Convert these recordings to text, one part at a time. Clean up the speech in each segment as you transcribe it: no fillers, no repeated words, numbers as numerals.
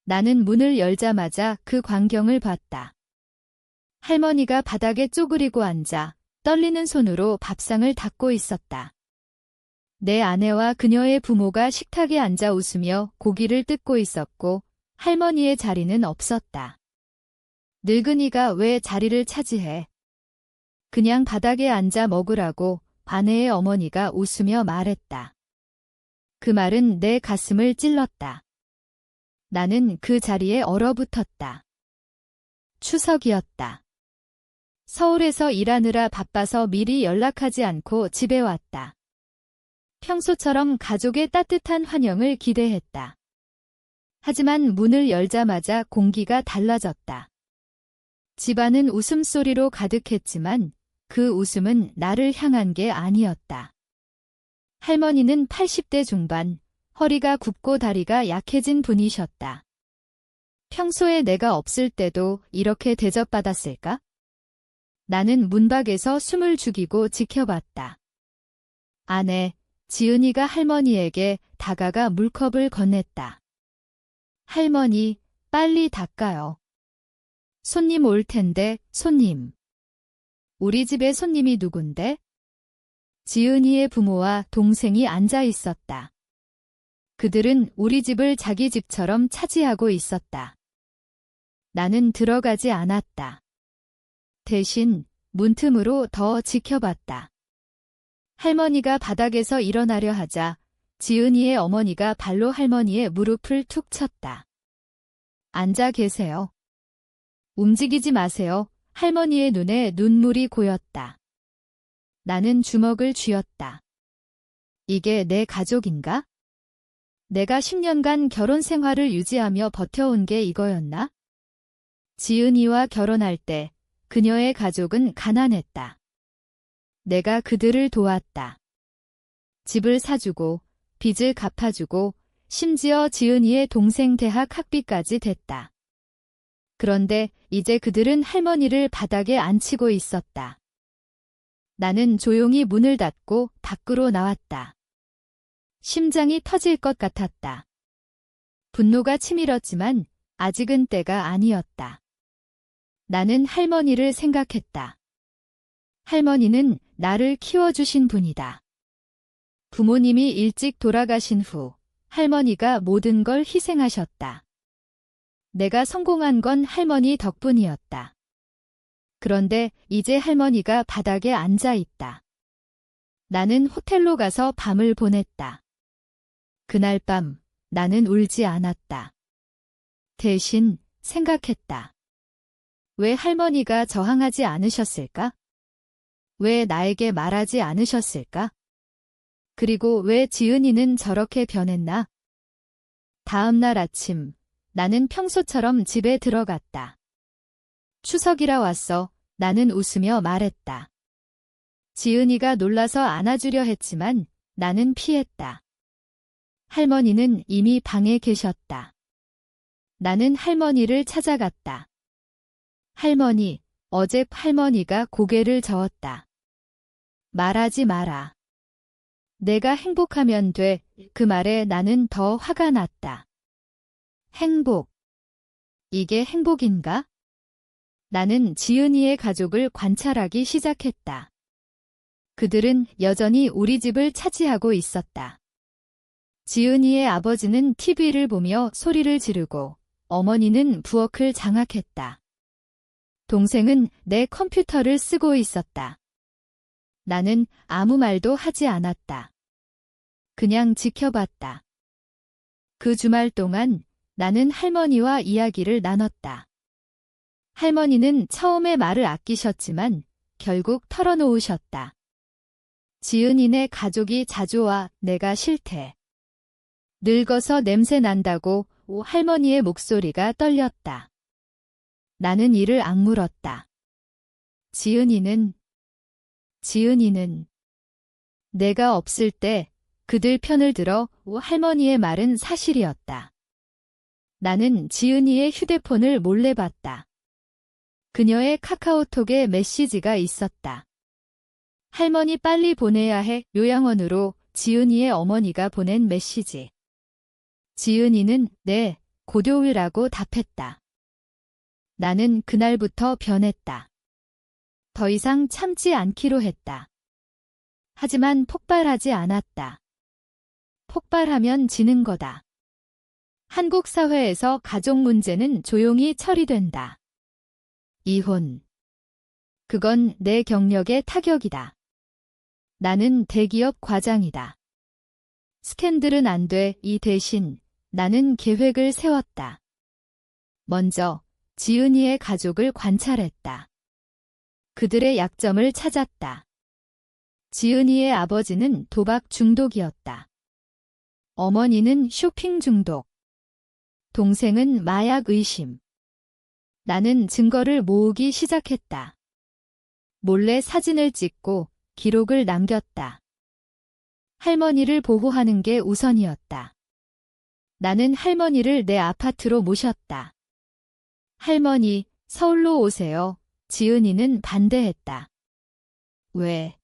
나는 문을 열자마자 그 광경을 봤다. 할머니가 바닥에 쪼그리고 앉아 떨리는 손으로 밥상을 닦고 있었다. 내 아내와 그녀의 부모가 식탁에 앉아 웃으며 고기를 뜯고 있었고 할머니의 자리는 없었다. 늙은이가 왜 자리를 차지해? 그냥 바닥에 앉아 먹으라고 아내의 어머니가 웃으며 말했다. 그 말은 내 가슴을 찔렀다. 나는 그 자리에 얼어붙었다. 추석이었다. 서울에서 일하느라 바빠서 미리 연락하지 않고 집에 왔다. 평소처럼 가족의 따뜻한 환영을 기대했다. 하지만 문을 열자마자 공기가 달라졌다. 집안은 웃음소리로 가득했지만 그 웃음은 나를 향한 게 아니었다. 할머니는 80대 중반, 허리가 굽고 다리가 약해진 분이셨다. 평소에 내가 없을 때도 이렇게 대접받았을까? 나는 문밖에서 숨을 죽이고 지켜봤다. 아내, 지은이가 할머니에게 다가가 물컵을 건넸다. 할머니, 빨리 닦아요. 손님 올 텐데, 손님. 우리 집에 손님이 누군데? 지은이의 부모와 동생이 앉아 있었다. 그들은 우리 집을 자기 집처럼 차지하고 있었다. 나는 들어가지 않았다. 대신 문틈으로 더 지켜봤다. 할머니가 바닥에서 일어나려 하자 지은이의 어머니가 발로 할머니의 무릎을 툭 쳤다. 앉아 계세요. 움직이지 마세요. 할머니의 눈에 눈물이 고였다. 나는 주먹을 쥐었다. 이게 내 가족인가? 내가 10년간 결혼 생활을 유지하며 버텨온 게 이거였나? 지은이와 결혼할 때 그녀의 가족은 가난했다. 내가 그들을 도왔다. 집을 사주고 빚을 갚아주고 심지어 지은이의 동생 대학 학비까지 댔다. 그런데 이제 그들은 할머니를 바닥에 앉히고 있었다. 나는 조용히 문을 닫고 밖으로 나왔다. 심장이 터질 것 같았다. 분노가 치밀었지만 아직은 때가 아니었다. 나는 할머니를 생각했다. 할머니는 나를 키워주신 분이다. 부모님이 일찍 돌아가신 후 할머니가 모든 걸 희생하셨다. 내가 성공한 건 할머니 덕분이었다. 그런데 이제 할머니가 바닥에 앉아 있다. 나는 호텔로 가서 밤을 보냈다. 그날 밤 나는 울지 않았다. 대신 생각했다. 왜 할머니가 저항하지 않으셨을까? 왜 나에게 말하지 않으셨을까? 그리고 왜 지은이는 저렇게 변했나? 다음 날 아침, 나는 평소처럼 집에 들어갔다. 추석이라 왔어. 나는 웃으며 말했다. 지은이가 놀라서 안아주려 했지만 나는 피했다. 할머니는 이미 방에 계셨다. 나는 할머니를 찾아갔다. 할머니, 어제 할머니가 고개를 저었다. 말하지 마라. 내가 행복하면 돼. 그 말에 나는 더 화가 났다. 행복. 이게 행복인가? 나는 지은이의 가족을 관찰하기 시작했다. 그들은 여전히 우리 집을 차지하고 있었다. 지은이의 아버지는 TV를 보며 소리를 지르고 어머니는 부엌을 장악했다. 동생은 내 컴퓨터를 쓰고 있었다. 나는 아무 말도 하지 않았다. 그냥 지켜봤다. 그 주말 동안 나는 할머니와 이야기를 나눴다. 할머니는 처음에 말을 아끼셨지만 결국 털어놓으셨다. 지은이네 가족이 자주 와. 내가 싫대. 늙어서 냄새 난다고. 할머니의 목소리가 떨렸다. 나는 이를 악물었다. 지은이는 내가 없을 때 그들 편을 들어. 할머니의 말은 사실이었다. 나는 지은이의 휴대폰을 몰래 봤다. 그녀의 카카오톡에 메시지가 있었다. 할머니 빨리 보내야 해. 요양원으로 지은이의 어머니가 보낸 메시지. 지은이는 네, 고려울이라고 답했다. 나는 그날부터 변했다. 더 이상 참지 않기로 했다. 하지만 폭발하지 않았다. 폭발하면 지는 거다. 한국 사회에서 가족 문제는 조용히 처리된다. 이혼. 그건 내 경력의 타격이다. 나는 대기업 과장이다. 스캔들은 안 돼. 이 대신 나는 계획을 세웠다. 먼저 지은이의 가족을 관찰했다. 그들의 약점을 찾았다. 지은이의 아버지는 도박 중독이었다. 어머니는 쇼핑 중독. 동생은 마약 의심. 나는 증거를 모으기 시작했다. 몰래 사진을 찍고 기록을 남겼다. 할머니를 보호하는 게 우선이었다. 나는 할머니를 내 아파트로 모셨다. 할머니, 서울로 오세요. 지은이는 반대했다. 왜?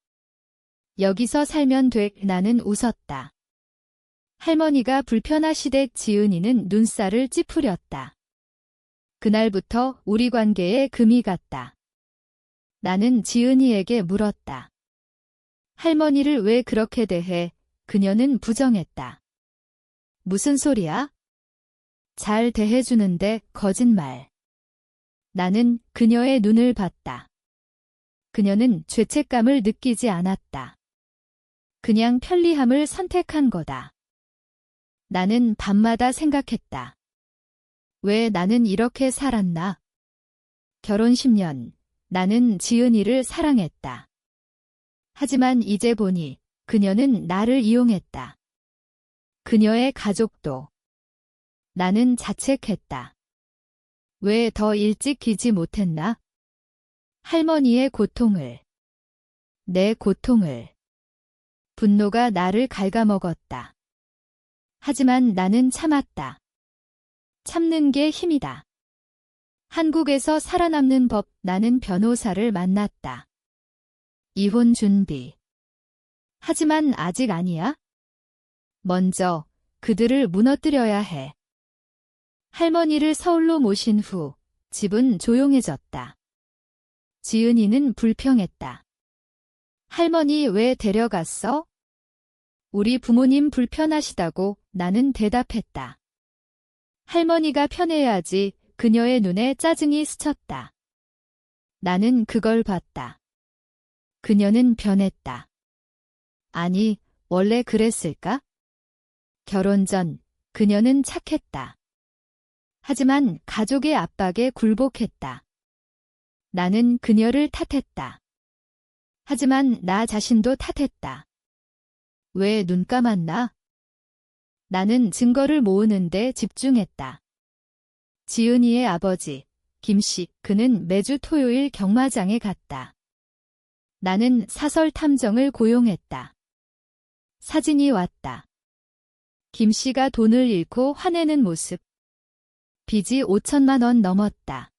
여기서 살면 돼. 나는 웃었다. 할머니가 불편하시대. 지은이는 눈살을 찌푸렸다. 그날부터 우리 관계에 금이 갔다. 나는 지은이에게 물었다. 할머니를 왜 그렇게 대해? 그녀는 부정했다. 무슨 소리야? 잘 대해주는데 거짓말. 나는 그녀의 눈을 봤다. 그녀는 죄책감을 느끼지 않았다. 그냥 편리함을 선택한 거다. 나는 밤마다 생각했다. 왜 나는 이렇게 살았나? 결혼 10년, 나는 지은이를 사랑했다. 하지만 이제 보니 그녀는 나를 이용했다. 그녀의 가족도. 나는 자책했다. 왜 더 일찍 기지 못했나? 할머니의 고통을. 내 고통을. 분노가 나를 갉아먹었다. 하지만 나는 참았다. 참는 게 힘이다. 한국에서 살아남는 법. 나는 변호사를 만났다. 이혼 준비. 하지만 아직 아니야? 먼저 그들을 무너뜨려야 해. 할머니를 서울로 모신 후 집은 조용해졌다. 지은이는 불평했다. 할머니 왜 데려갔어? 우리 부모님 불편하시다고. 나는 대답했다. 할머니가 편해야지. 그녀의 눈에 짜증이 스쳤다. 나는 그걸 봤다. 그녀는 변했다. 아니, 원래 그랬을까? 결혼 전 그녀는 착했다. 하지만 가족의 압박에 굴복했다. 나는 그녀를 탓했다. 하지만 나 자신도 탓했다. 왜 눈 감았나? 나는 증거를 모으는데 집중했다. 지은이의 아버지, 김씨, 그는 매주 토요일 경마장에 갔다. 나는 사설 탐정을 고용했다. 사진이 왔다. 김씨가 돈을 잃고 화내는 모습. 빚이 5천만 원 넘었다.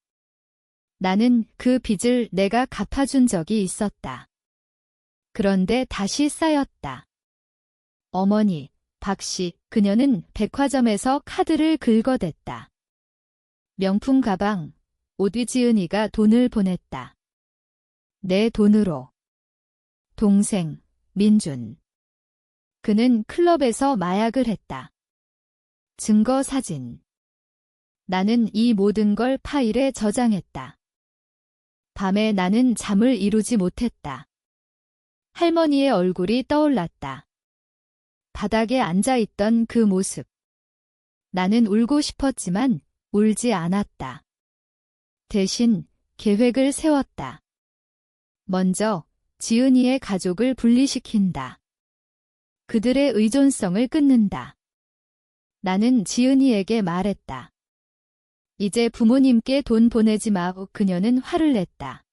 나는 그 빚을 내가 갚아준 적이 있었다. 그런데 다시 쌓였다. 어머니, 박씨, 그녀는 백화점에서 카드를 긁어댔다. 명품 가방, 옷. 지은이가 돈을 보냈다. 내 돈으로. 동생, 민준. 그는 클럽에서 마약을 했다. 증거 사진. 나는 이 모든 걸 파일에 저장했다. 밤에 나는 잠을 이루지 못했다. 할머니의 얼굴이 떠올랐다. 바닥에 앉아있던 그 모습. 나는 울고 싶었지만 울지 않았다. 대신 계획을 세웠다. 먼저 지은이의 가족을 분리시킨다. 그들의 의존성을 끊는다. 나는 지은이에게 말했다. 이제 부모님께 돈 보내지 마. 그녀는 화를 냈다.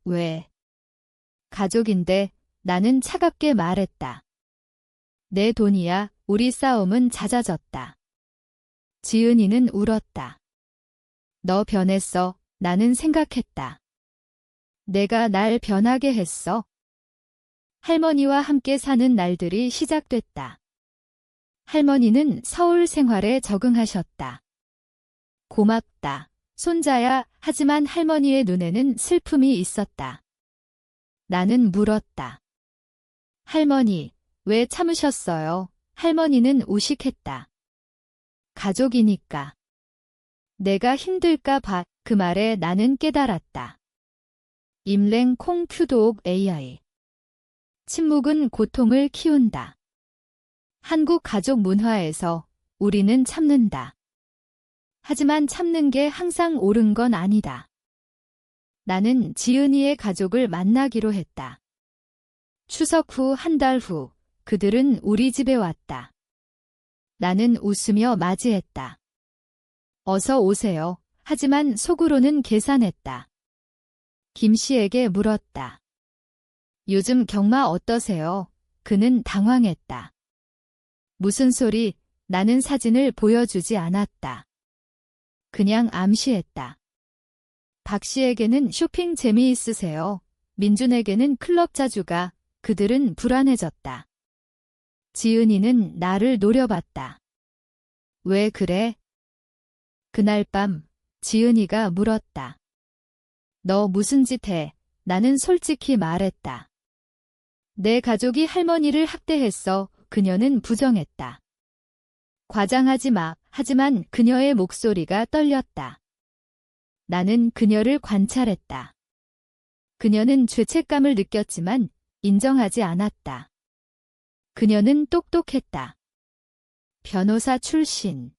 왜? 가족인데. 나는 차갑게 말했다. 내 돈이야. 우리 싸움은 잦아졌다. 지은이는 울었다. 너 변했어. 나는 생각했다. 내가 날 변하게 했어. 할머니와 함께 사는 날들이 시작됐다. 할머니는 서울 생활에 적응하셨다. 고맙다, 손자야. 하지만 할머니의 눈에는 슬픔이 있었다. 나는 물었다. 할머니, 왜 참으셨어요? 할머니는 우식했다. 가족이니까. 내가 힘들까 봐. 그 말에 나는 깨달았다. 임랭 콩큐도옥 AI. 침묵은 고통을 키운다. 한국 가족 문화에서 우리는 참는다. 하지만 참는 게 항상 옳은 건 아니다. 나는 지은이의 가족을 만나기로 했다. 추석 후 한 달 후, 그들은 우리 집에 왔다. 나는 웃으며 맞이했다. 어서 오세요. 하지만 속으로는 계산했다. 김 씨에게 물었다. 요즘 경마 어떠세요? 그는 당황했다. 무슨 소리? 나는 사진을 보여주지 않았다. 그냥 암시했다. 박 씨에게는 쇼핑 재미있으세요. 민준에게는 클럽 자주 가. 그들은 불안해졌다. 지은이는 나를 노려봤다. 왜 그래? 그날 밤 지은이가 물었다. 너 무슨 짓 해? 나는 솔직히 말했다. 내 가족이 할머니를 학대했어. 그녀는 부정했다. 과장하지 마. 하지만 그녀의 목소리가 떨렸다. 나는 그녀를 관찰했다. 그녀는 죄책감을 느꼈지만 인정하지 않았다. 그녀는 똑똑했다. 변호사 출신.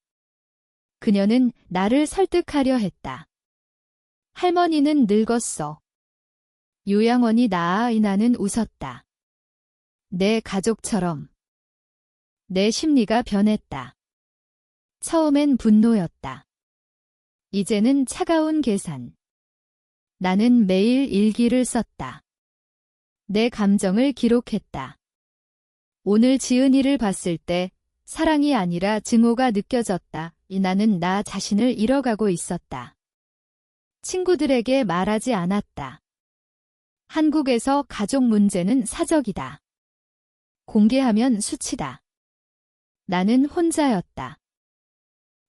그녀는 나를 설득하려 했다. 할머니는 늙었어. 요양원이 나아. 나는 웃었다. 내 가족처럼. 내 심리가 변했다. 처음엔 분노였다. 이제는 차가운 계산. 나는 매일 일기를 썼다. 내 감정을 기록했다. 오늘 지은이를 봤을 때 사랑이 아니라 증오가 느껴졌다. 나는 나 자신을 잃어가고 있었다. 친구들에게 말하지 않았다. 한국에서 가족 문제는 사적이다. 공개하면 수치다. 나는 혼자였다.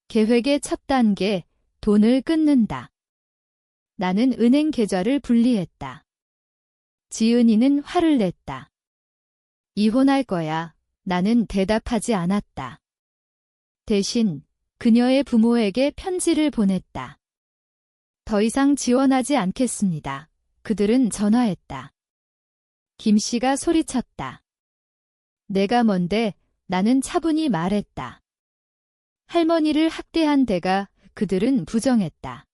계획의 첫 단계, 돈을 끊는다. 나는 은행 계좌를 분리했다. 지은이는 화를 냈다. 이혼할 거야. 나는 대답하지 않았다. 대신 그녀의 부모에게 편지를 보냈다. 더 이상 지원하지 않겠습니다. 그들은 전화했다. 김 씨가 소리쳤다. 내가 뭔데? 나는 차분히 말했다. 할머니를 학대한 데가. 그들은 부정했다.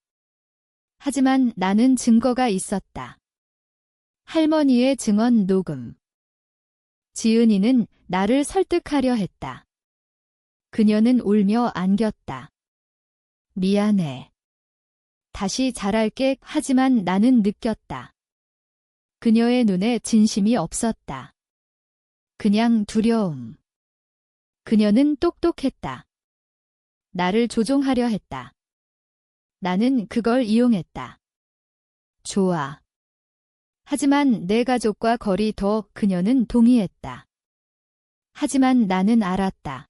하지만 나는 증거가 있었다. 할머니의 증언 녹음. 지은이는 나를 설득하려 했다. 그녀는 울며 안겼다. 미안해. 다시 잘할게. 하지만 나는 느꼈다. 그녀의 눈에 진심이 없었다. 그냥 두려움. 그녀는 똑똑했다. 나를 조종하려 했다. 나는 그걸 이용했다. 좋아. 하지만 내 가족과 거리 더. 그녀는 동의했다. 하지만 나는 알았다.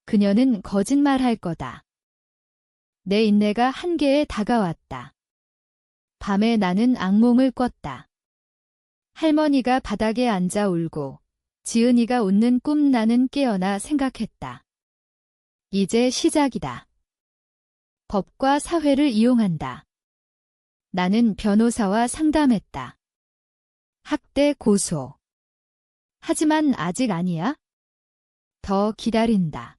그녀는 거짓말할 거다. 내 인내가 한계에 다가왔다. 밤에 나는 악몽을 꿨다. 할머니가 바닥에 앉아 울고 지은이가 웃는 꿈. 나는 깨어나 생각했다. 이제 시작이다. 법과 사회를 이용한다. 나는 변호사와 상담했다. 학대 고소. 하지만 아직 아니야? 더 기다린다.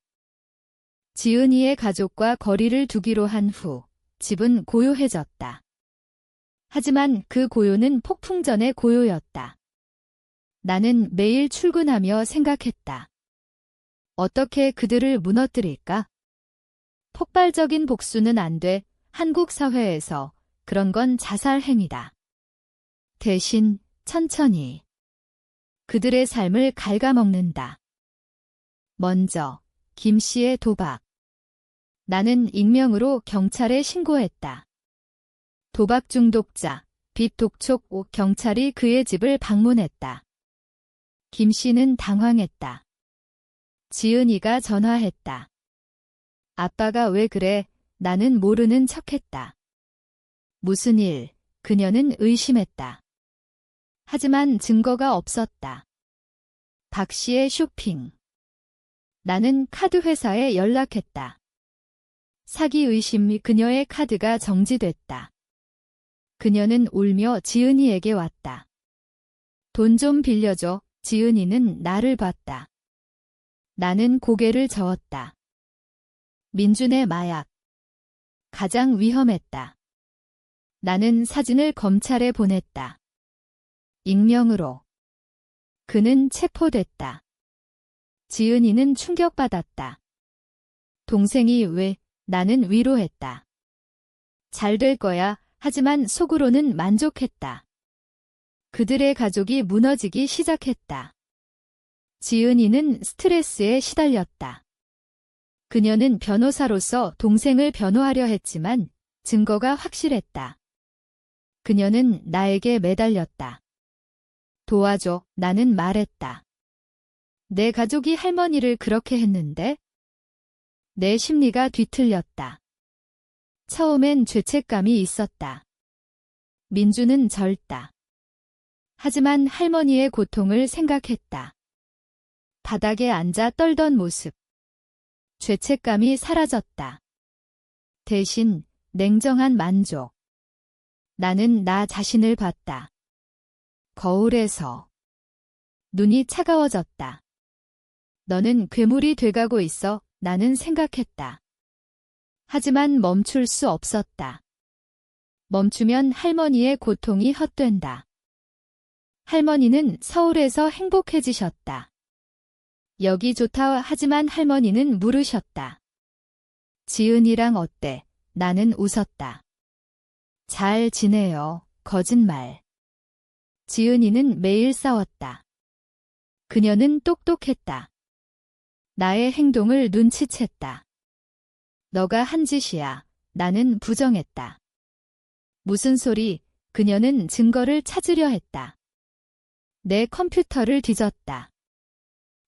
지은이의 가족과 거리를 두기로 한 후 집은 고요해졌다. 하지만 그 고요는 폭풍 전의 고요였다. 나는 매일 출근하며 생각했다. 어떻게 그들을 무너뜨릴까? 폭발적인 복수는 안 돼. 한국 사회에서 그런 건 자살 행위다. 대신 천천히 그들의 삶을 갉아먹는다. 먼저 김 씨의 도박. 나는 익명으로 경찰에 신고했다. 도박 중독자, 빚 독촉. 경찰이 그의 집을 방문했다. 김 씨는 당황했다. 지은이가 전화했다. 아빠가 왜 그래? 나는 모르는 척했다. 무슨 일? 그녀는 의심했다. 하지만 증거가 없었다. 박 씨의 쇼핑. 나는 카드 회사에 연락했다. 사기 의심 및 그녀의 카드가 정지됐다. 그녀는 울며 지은이에게 왔다. 돈 좀 빌려줘. 지은이는 나를 봤다. 나는 고개를 저었다. 민준의 마약. 가장 위험했다. 나는 사진을 검찰에 보냈다. 익명으로. 그는 체포됐다. 지은이는 충격받았다. 동생이 왜? 나는 위로했다. 잘 될 거야. 하지만 속으로는 만족했다. 그들의 가족이 무너지기 시작했다. 지은이는 스트레스에 시달렸다. 그녀는 변호사로서 동생을 변호하려 했지만 증거가 확실했다. 그녀는 나에게 매달렸다. 도와줘. 나는 말했다. 내 가족이 할머니를 그렇게 했는데? 내 심리가 뒤틀렸다. 처음엔 죄책감이 있었다. 민주는 절다. 하지만 할머니의 고통을 생각했다. 바닥에 앉아 떨던 모습. 죄책감이 사라졌다. 대신 냉정한 만족. 나는 나 자신을 봤다. 거울에서. 눈이 차가워졌다. 너는 괴물이 돼가고 있어. 나는 생각했다. 하지만 멈출 수 없었다. 멈추면 할머니의 고통이 헛된다. 할머니는 서울에서 행복해지셨다. 여기 좋다. 하지만 할머니는 물으셨다. 지은이랑 어때? 나는 웃었다. 잘 지내요. 거짓말. 지은이는 매일 싸웠다. 그녀는 똑똑했다. 나의 행동을 눈치챘다. 너가 한 짓이야. 나는 부정했다. 무슨 소리? 그녀는 증거를 찾으려 했다. 내 컴퓨터를 뒤졌다.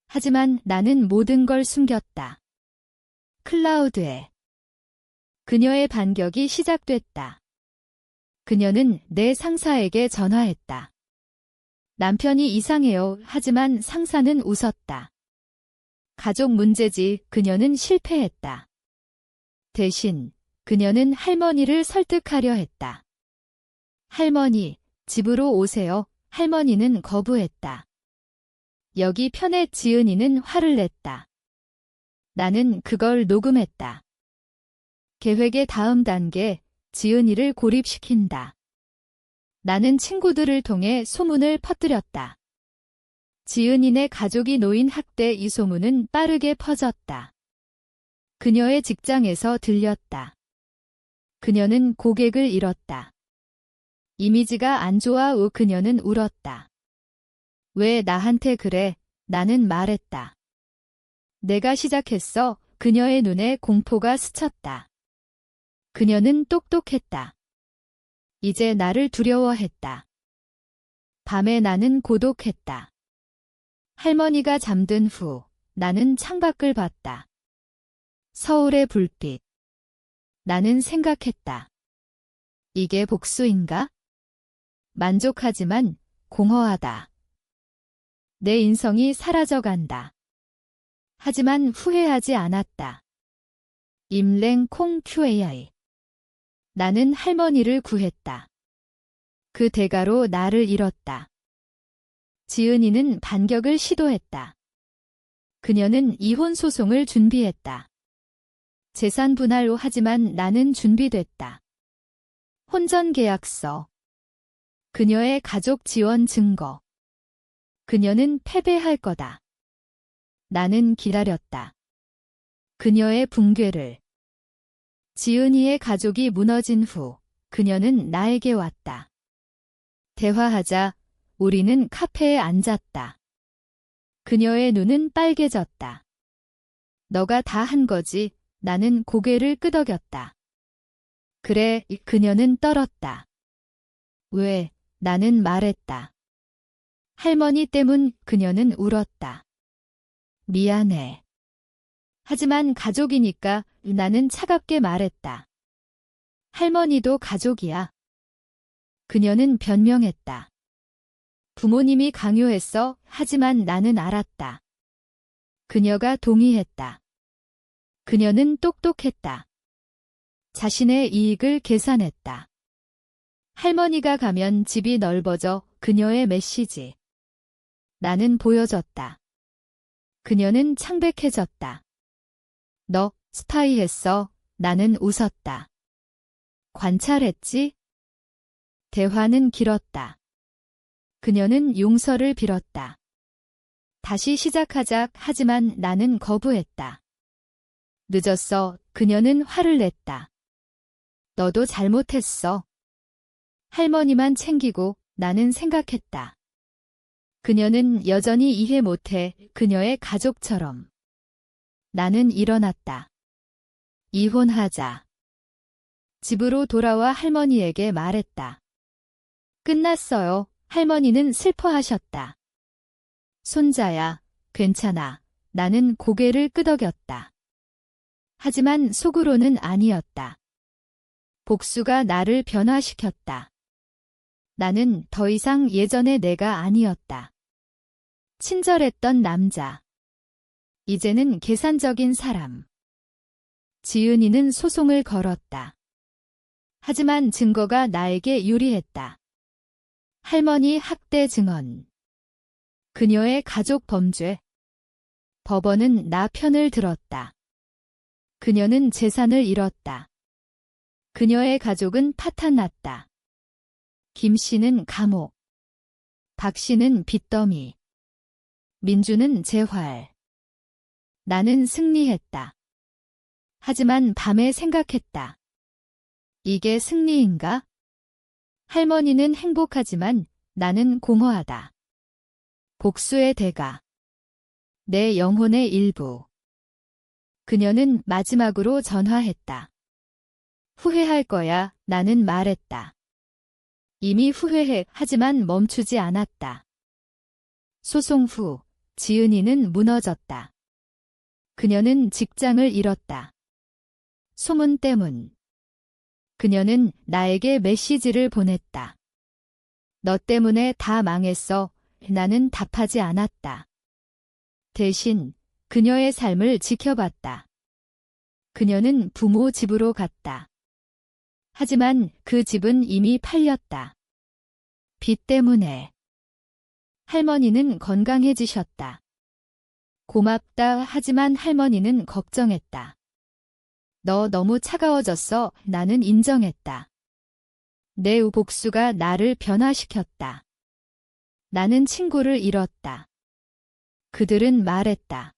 하지만 나는 모든 걸 숨겼다. 클라우드에. 그녀의 반격이 시작됐다. 그녀는 내 상사에게 전화했다. 남편이 이상해요. 하지만 상사는 웃었다. 가족 문제지. 그녀는 실패했다. 대신 그녀는 할머니를 설득하려 했다. 할머니, 집으로 오세요. 할머니는 거부했다. 여기 편해. 지은이는 화를 냈다. 나는 그걸 녹음했다. 계획의 다음 단계, 지은이를 고립시킨다. 나는 친구들을 통해 소문을 퍼뜨렸다. 지은이네 가족이 놓인 학대. 이 소문은 빠르게 퍼졌다. 그녀의 직장에서 들렸다. 그녀는 고객을 잃었다. 이미지가 안 좋아. 그녀는 울었다. 왜 나한테 그래? 나는 말했다. 내가 시작했어. 그녀의 눈에 공포가 스쳤다. 그녀는 똑똑했다. 이제 나를 두려워했다. 밤에 나는 고독했다. 할머니가 잠든 후 나는 창밖을 봤다. 서울의 불빛. 나는 생각했다. 이게 복수인가? 만족하지만 공허하다. 내 인성이 사라져간다. 하지만 후회하지 않았다. 임랭 콩 QAI. 나는 할머니를 구했다. 그 대가로 나를 잃었다. 지은이는 반격을 시도했다. 그녀는 이혼 소송을 준비했다. 재산 분할. 하지만 나는 준비됐다. 혼전 계약서. 그녀의 가족 지원 증거. 그녀는 패배할 거다. 나는 기다렸다. 그녀의 붕괴를. 지은이의 가족이 무너진 후 그녀는 나에게 왔다. 대화하자. 우리는 카페에 앉았다. 그녀의 눈은 빨개졌다. 너가 다 한 거지. 나는 고개를 끄덕였다. 그래. 그녀는 떨었다. 왜? 나는 말했다. 할머니 때문. 그녀는 울었다. 미안해. 하지만 가족이니까 나는 차갑게 말했다. 할머니도 가족이야. 그녀는 변명했다. 부모님이 강요했어. 하지만 나는 알았다. 그녀가 동의했다. 그녀는 똑똑했다. 자신의 이익을 계산했다. 할머니가 가면 집이 넓어져. 그녀의 메시지. 나는 보여줬다. 그녀는 창백해졌다. 너 스파이 했어. 나는 웃었다. 관찰했지? 대화는 길었다. 그녀는 용서를 빌었다. 다시 시작하자. 하지만 나는 거부했다. 늦었어. 그녀는 화를 냈다. 너도 잘못했어. 할머니만 챙기고 나는 생각했다. 그녀는 여전히 이해 못해. 그녀의 가족처럼. 나는 일어났다. 이혼하자. 집으로 돌아와 할머니에게 말했다. 끝났어요. 할머니는 슬퍼하셨다. 손자야, 괜찮아. 나는 고개를 끄덕였다. 하지만 속으로는 아니었다. 복수가 나를 변화시켰다. 나는 더 이상 예전의 내가 아니었다. 친절했던 남자. 이제는 계산적인 사람. 지은이는 소송을 걸었다. 하지만 증거가 나에게 유리했다. 할머니 학대 증언. 그녀의 가족 범죄. 법원은 나 편을 들었다. 그녀는 재산을 잃었다. 그녀의 가족은 파탄났다. 김 씨는 감옥. 박 씨는 빚더미. 민주는 재활. 나는 승리했다. 하지만 밤에 생각했다. 이게 승리인가? 할머니는 행복하지만 나는 공허하다. 복수의 대가. 내 영혼의 일부. 그녀는 마지막으로 전화했다. 후회할 거야. 나는 말했다. 이미 후회해. 하지만 멈추지 않았다. 소송 후 지은이는 무너졌다. 그녀는 직장을 잃었다. 소문 때문. 그녀는 나에게 메시지를 보냈다. 너 때문에 다 망했어. 나는 답하지 않았다. 대신 그녀의 삶을 지켜봤다. 그녀는 부모 집으로 갔다. 하지만 그 집은 이미 팔렸다. 빚 때문에. 할머니는 건강해지셨다. 고맙다. 하지만 할머니는 걱정했다. 너 너무 차가워졌어. 나는 인정했다. 내 복수가 나를 변화시켰다. 나는 친구를 잃었다. 그들은 말했다.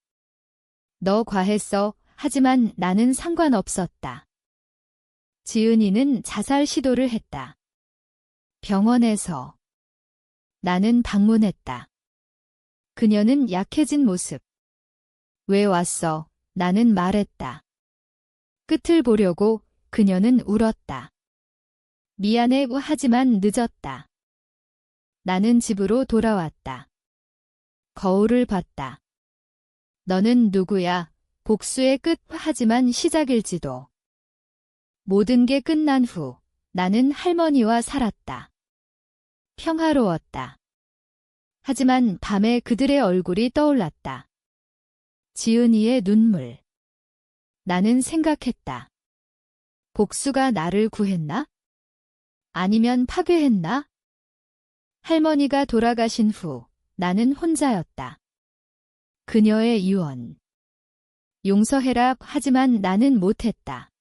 너 과했어. 하지만 나는 상관없었다. 지은이는 자살 시도를 했다. 병원에서. 나는 방문했다. 그녀는 약해진 모습. 왜 왔어? 나는 말했다. 끝을 보려고. 그녀는 울었다. 미안해. 하지만 늦었다. 나는 집으로 돌아왔다. 거울을 봤다. 너는 누구야? 복수의 끝. 하지만 시작일지도. 모든 게 끝난 후 나는 할머니와 살았다. 평화로웠다. 하지만 밤에 그들의 얼굴이 떠올랐다. 지은이의 눈물. 나는 생각했다. 복수가 나를 구했나? 아니면 파괴했나? 할머니가 돌아가신 후 나는 혼자였다. 그녀의 유언. 용서해라. 하지만 나는 못했다.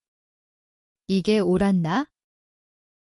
이게 옳았나?